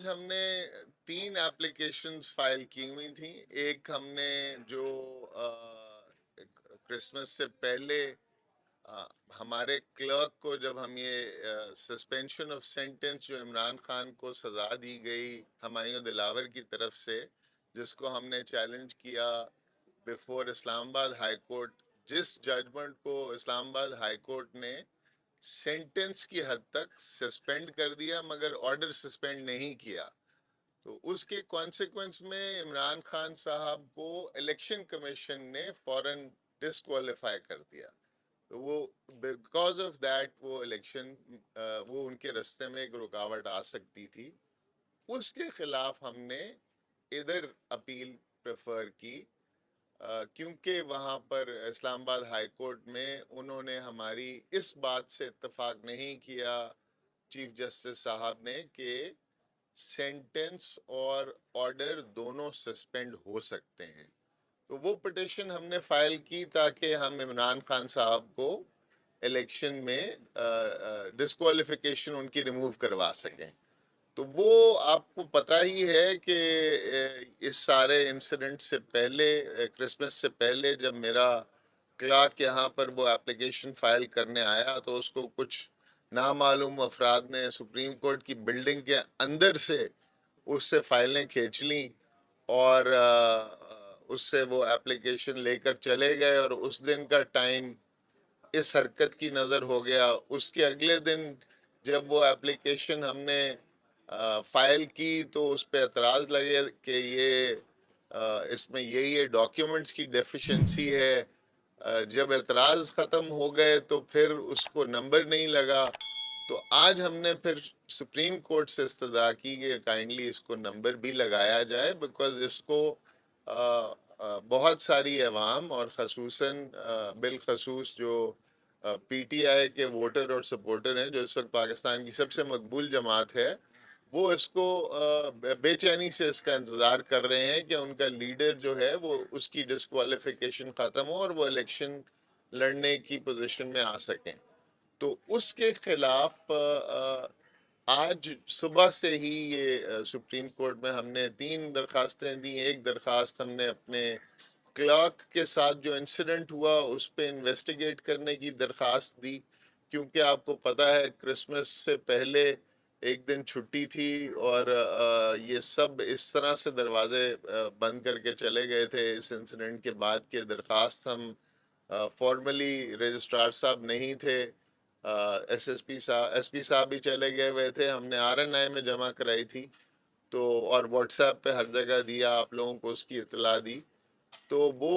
آج ہم نے 3 ایپلیکیشنز فائل کی ہوئی تھیں. ایک ہم نے جو کرسمس سے پہلے ہمارے کلرک کو جب ہم یہ سسپینشن آف سینٹنس جو عمران خان کو سزا دی گئی ہمایوں دلاور کی طرف سے، جس کو ہم نے چیلنج کیا بیفور اسلام آباد ہائی کورٹ، جس ججمنٹ کو اسلام آباد ہائی کورٹ نے سینٹنس کی حد تک سسپینڈ کر دیا مگر آرڈر سسپینڈ نہیں کیا، تو اس کے کانسیکوینس میں عمران خان صاحب کو الیکشن کمیشن نے فوراً ڈسکوالیفائی کر دیا. تو وہ بیکاز آف دیٹ وہ الیکشن وہ ان کے رستے میں ایک رکاوٹ آ سکتی تھی. اس کے خلاف ہم نے ادھر اپیل پریفر کی، کیونکہ وہاں پر اسلام آباد ہائی کورٹ میں انہوں نے ہماری اس بات سے اتفاق نہیں کیا چیف جسٹس صاحب نے کہ سینٹنس اور آرڈر دونوں سسپینڈ ہو سکتے ہیں. تو وہ پٹیشن ہم نے فائل کی تاکہ ہم عمران خان صاحب کو الیکشن میں ڈسکوالیفیکیشن ان کی ریموو کروا سکیں. تو وہ آپ کو پتہ ہی ہے کہ اس سارے انسیڈنٹ سے پہلے، کرسمس سے پہلے جب میرا کلارک یہاں پر وہ اپلیکیشن فائل کرنے آیا تو اس کو کچھ نامعلوم افراد نے سپریم کورٹ کی بلڈنگ کے اندر سے اس سے فائلیں کھینچ لیں اور اس سے وہ اپلیکیشن لے کر چلے گئے، اور اس دن کا ٹائم اس حرکت کی نظر ہو گیا. اس کے اگلے دن جب وہ اپلیکیشن ہم نے فائل کی تو اس پہ اعتراض لگے کہ یہ اس میں یہ ڈاکیومنٹس کی ڈیفیشنسی ہے. جب اعتراض ختم ہو گئے تو پھر اس کو نمبر نہیں لگا. تو آج ہم نے پھر سپریم کورٹ سے استدعا کی کہ کائنڈلی اس کو نمبر بھی لگایا جائے، بیکاز اس کو بہت ساری عوام اور خصوصاً بالخصوص جو پی ٹی آئی کے ووٹر اور سپورٹر ہیں، جو اس وقت پاکستان کی سب سے مقبول جماعت ہے، وہ اس کو بے چینی سے اس کا انتظار کر رہے ہیں کہ ان کا لیڈر جو ہے وہ اس کی ڈسکوالیفیکیشن ختم ہو اور وہ الیکشن لڑنے کی پوزیشن میں آ سکیں. تو اس کے خلاف آج صبح سے ہی یہ سپریم کورٹ میں ہم نے 3 درخواستیں دی. ایک درخواست ہم نے اپنے کلرک کے ساتھ جو انسیڈنٹ ہوا اس پہ انویسٹیگیٹ کرنے کی درخواست دی، کیونکہ آپ کو پتہ ہے کرسمس سے پہلے ایک دن چھٹی تھی اور یہ سب اس طرح سے دروازے بند کر کے چلے گئے تھے اس انسیڈنٹ کے بعد کہ درخواست ہم فارملی رجسٹرار صاحب نہیں تھے، ایس پی صاحب بھی چلے گئے ہوئے تھے، ہم نے آر این آئی میں جمع کرائی تھی تو، اور واٹس ایپ پہ ہر جگہ دیا، آپ لوگوں کو اس کی اطلاع دی. تو وہ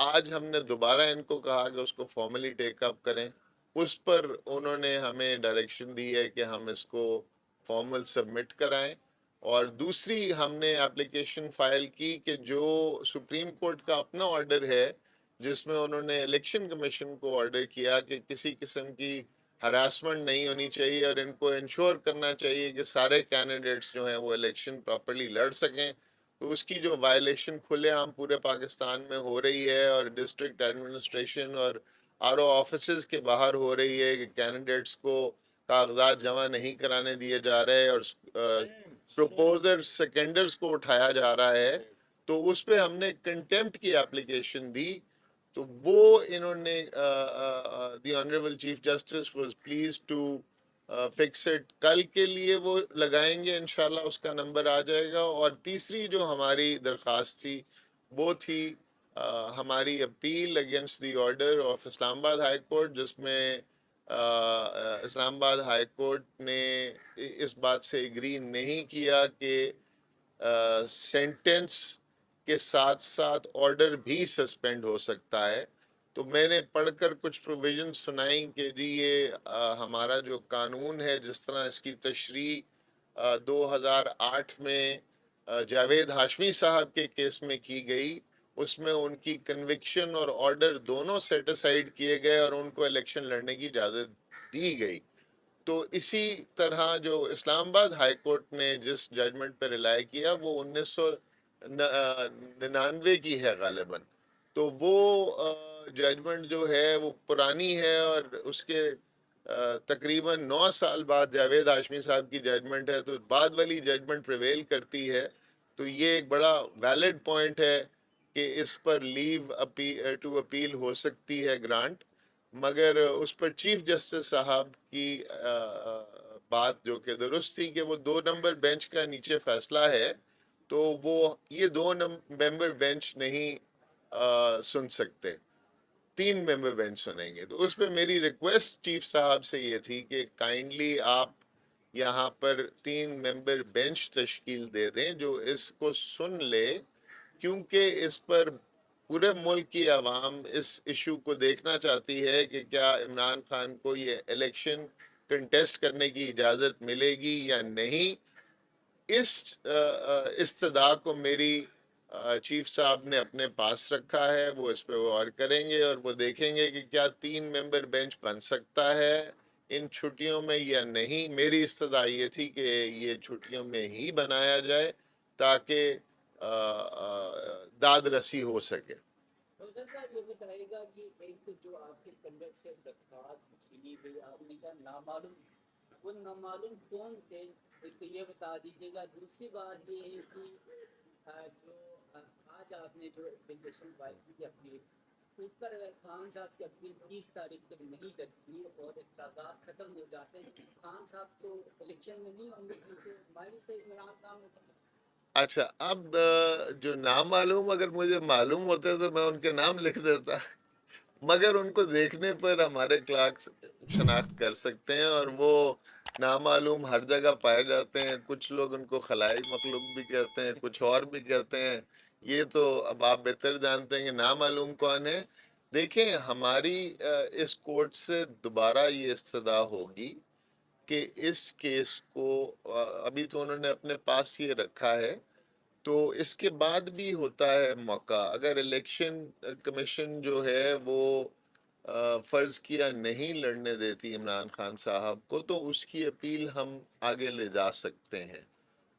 آج ہم نے دوبارہ ان کو کہا کہ اس کو فارملی ٹیک اپ کریں. اس پر انہوں نے ہمیں ڈائریکشن دی ہے کہ ہم اس کو فارمل سبمٹ کرائیں. اور دوسری ہم نے اپلیکیشن فائل کی کہ جو سپریم کورٹ کا اپنا آرڈر ہے جس میں انہوں نے الیکشن کمیشن کو آرڈر کیا کہ کسی قسم کی ہراسمنٹ نہیں ہونی چاہیے اور ان کو انشور کرنا چاہیے کہ سارے کینڈیڈیٹس جو ہیں وہ الیکشن پراپرلی لڑ سکیں. تو اس کی جو وائلیشن کھلے عام پورے پاکستان میں ہو رہی ہے اور ڈسٹرکٹ ایڈمنسٹریشن اور آر او آفیسز کے باہر ہو رہی ہے کہ کینڈیڈیٹس کو کاغذات جمع نہیں کرانے دیے جا رہے اور پروپوزر سیکنڈرز کو اٹھایا جا رہا ہے، تو اس پہ ہم نے کنٹیمپٹ کی اپلیکیشن دی. تو وہ انہوں نے the honourable chief justice was please to fix it, کل کے لیے وہ لگائیں گے انشاءاللہ، اس کا نمبر آ جائے گا. اور تیسری جو ہماری درخواست تھی وہ تھی ہماری appeal against the order of Islamabad high court, جس میں اسلام آباد ہائی کورٹ نے اس بات سے اگری نہیں کیا کہ سینٹنس کے ساتھ ساتھ آرڈر بھی سسپینڈ ہو سکتا ہے. تو میں نے پڑھ کر کچھ پروویژن سنائی کہ جی یہ ہمارا جو قانون ہے جس طرح اس کی تشریح 2008 میں جاوید ہاشمی صاحب کے کیس میں کی گئی، اس میں ان کی کنوکشن اور آرڈر دونوں سیٹسائیڈ کیے گئے اور ان کو الیکشن لڑنے کی اجازت دی گئی. تو اسی طرح جو اسلام آباد ہائی کورٹ نے جس ججمنٹ پہ ریلائی کیا وہ 1999 کی ہے غالباً. تو وہ ججمنٹ جو ہے وہ پرانی ہے اور اس کے تقریباً 9 سال بعد جاوید ہاشمی صاحب کی ججمنٹ ہے تو بعد والی ججمنٹ پریویل کرتی ہے، تو یہ ایک بڑا ویلڈ پوائنٹ ہے کہ اس پر لیو ٹو اپیل ہو سکتی ہے گرانٹ، مگر اس پر چیف جسٹس صاحب کی بات جو کہ درست تھی کہ وہ 2 نمبر بینچ کا نیچے فیصلہ ہے، تو وہ یہ 2 ممبر بینچ نہیں سن سکتے، 3 ممبر بینچ سنیں گے۔ تو اس پہ میری ریکویسٹ چیف صاحب سے یہ تھی کہ کائنڈلی آپ یہاں پر 3 ممبر بینچ تشکیل دے دیں جو اس کو سن لے، کیونکہ اس پر پورے ملک کی عوام اس ایشو کو دیکھنا چاہتی ہے کہ کیا عمران خان کو یہ الیکشن کنٹیسٹ کرنے کی اجازت ملے گی یا نہیں۔ اس استدعا کو میری چیف صاحب نے اپنے پاس رکھا ہے، وہ اس پہ غور کریں گے اور وہ دیکھیں گے کہ کیا 3 ممبر بینچ بن سکتا ہے ان چھٹیوں میں یا نہیں۔ میری استدعا یہ تھی کہ یہ چھٹیوں میں ہی بنایا جائے تاکہ داد رسی ہو سکے۔ روزن صاحب یہ بتائے گا کہ ایک جو آپ کے کنڈکٹ سے درخواست چھینی گئی، آپ نے کہا نامعلوم، وہ نامعلوم کون تھے، ایک تو یہ بتا دیجیے گا۔ دوسری بات یہ ہے کہ جو آج آپ نے جو اپلیکیشن فائل کی اپیل، اس پر اگر خان صاحب کی اپیل 30 تاریخ تک نہیں کرتی اور اعتراضات ختم ہو جاتے ہیں، خان صاحب تو الیکشن میں نہیں ہوں گے کیونکہ مالی سے عمران خان ہوتا ہے۔ اچھا، اب جو نامعلوم اگر مجھے معلوم ہوتے تو میں ان کے نام لکھ دیتا، مگر ان کو دیکھنے پر ہمارے کلارکس شناخت کر سکتے ہیں اور وہ نامعلوم ہر جگہ پائے جاتے ہیں۔ کچھ لوگ ان کو خلائی مخلوق بھی کہتے ہیں، کچھ اور بھی کہتے ہیں، یہ تو اب آپ بہتر جانتے ہیں کہ نامعلوم کون ہے۔ دیکھیں، ہماری اس کورٹ سے دوبارہ یہ استدعا ہوگی کہ اس کیس کو ابھی تو انہوں نے اپنے پاس یہ رکھا ہے، تو اس کے بعد بھی ہوتا ہے موقع، اگر الیکشن کمیشن جو ہے وہ فرض کیا نہیں لڑنے دیتی عمران خان صاحب کو، تو اس کی اپیل ہم آگے لے جا سکتے ہیں،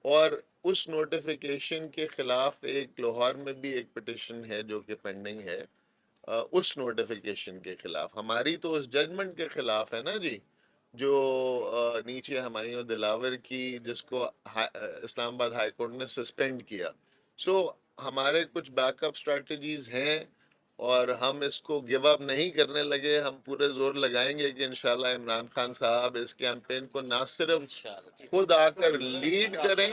اور اس نوٹیفیکیشن کے خلاف ایک لاہور میں بھی ایک پٹیشن ہے جو کہ پینڈنگ ہے، اس نوٹیفیکیشن کے خلاف۔ ہماری تو اس ججمنٹ کے خلاف ہے نا جی، جو نیچے ہمایوں دلاور کی، جس کو اسلام آباد ہائی کورٹ نے سسپینڈ کیا۔ سو ہمارے کچھ بیک اپ اسٹریٹجیز ہیں اور ہم اس کو گیو اپ نہیں کرنے لگے، ہم پورے زور لگائیں گے کہ انشااءاللہ عمران خان صاحب اس کیمپین کو نہ صرف خود آ کر لیڈ کریں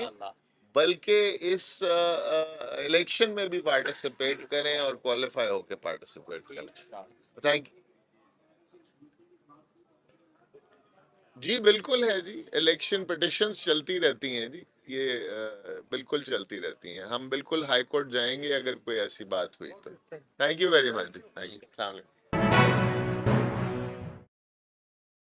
بلکہ اس الیکشن میں بھی پارٹیسپیٹ کریں اور کوالیفائی ہو کے پارٹیسپیٹ کریں۔ تھینک یو جی، بالکل ہے جی، الیکشن پٹیشنز چلتی رہتی ہیں جی، یہ بالکل چلتی رہتی ہیں، ہم بالکل ہائی کورٹ جائیں گے اگر کوئی ایسی بات ہوئی تو۔ تھینک یو ویری مچ جی، تھینک یو، السلام علیکم۔